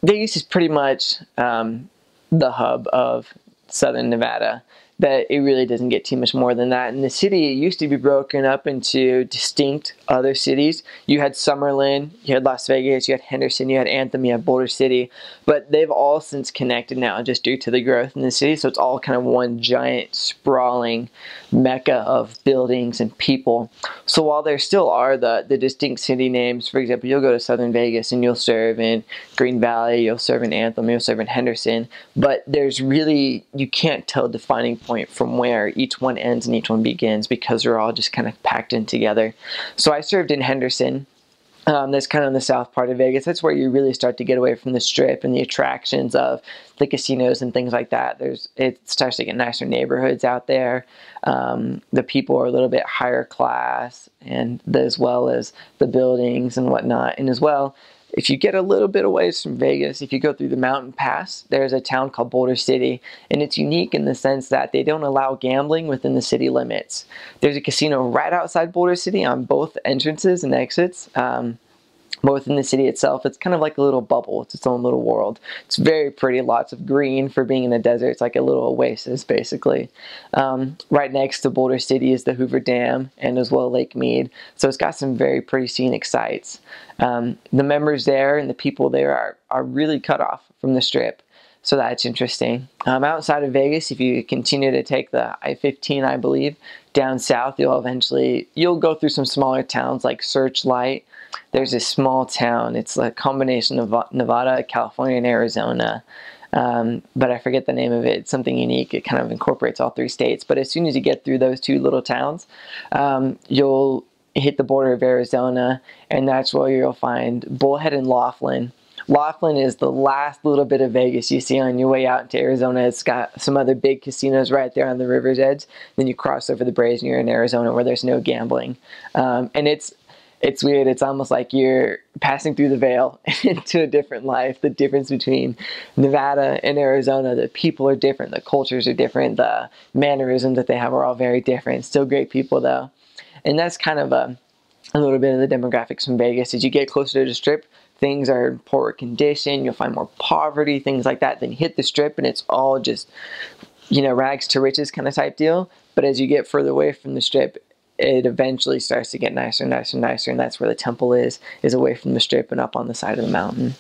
Vegas is pretty much the hub of Southern Nevada. That it really doesn't get too much more than that. And the city, it used to be broken up into distinct other cities. You had Summerlin, you had Las Vegas, you had Henderson, you had Anthem, you had Boulder City, but they've all since connected now just due to the growth in the city. So it's all kind of one giant sprawling mecca of buildings and people. So while there still are the distinct city names, for example, you'll go to Southern Vegas and you'll serve in Green Valley, you'll serve in Anthem, you'll serve in Henderson, but there's really, you can't tell a defining point from where each one ends and each one begins because they're all just kind of packed in together. So I served in Henderson. That's kind of in the south part of Vegas. That's where you really start to get away from the strip and the attractions of the casinos and things like that. It starts to get nicer neighborhoods out there. The people are a little bit higher class, and as well as the buildings and whatnot. And as well, if you get a little bit away from Vegas, if you go through the mountain pass, there's a town called Boulder City, and it's unique in the sense that they don't allow gambling within the city limits. There's a casino right outside Boulder City on both entrances and exits. Both in the city itself, it's kind of like a little bubble. It's its own little world. It's very pretty, lots of green for being in the desert. It's like a little oasis, basically. Right next to Boulder City is the Hoover Dam and as well Lake Mead. So it's got some very pretty scenic sights. The members there and the people there are really cut off from the Strip. So that's interesting. Outside of Vegas, if you continue to take the I-15, I believe, down south, you'll go through some smaller towns like Searchlight. There's a small town. It's a combination of Nevada, California, and Arizona. But I forget the name of it. It's something unique. It kind of incorporates all three states. But as soon as you get through those two little towns, you'll hit the border of Arizona, and that's where you'll find Bullhead and Laughlin. Laughlin is the last little bit of Vegas you see on your way out into Arizona. It's got some other big casinos right there on the river's edge. Then you cross over the Braes and you're in Arizona where there's no gambling. And it's weird. It's almost like you're passing through the veil into a different life. The difference between Nevada and Arizona, the people are different, the cultures are different, the mannerisms that they have are all very different. Still great people though. And that's kind of a little bit of the demographics from Vegas. As you get closer to the Strip, things are in poorer condition, you'll find more poverty, things like that. Then you hit the Strip and it's all just, rags to riches kind of type deal. But as you get further away from the Strip, it eventually starts to get nicer and nicer and nicer, and that's where the temple is away from the Strip and up on the side of the mountain.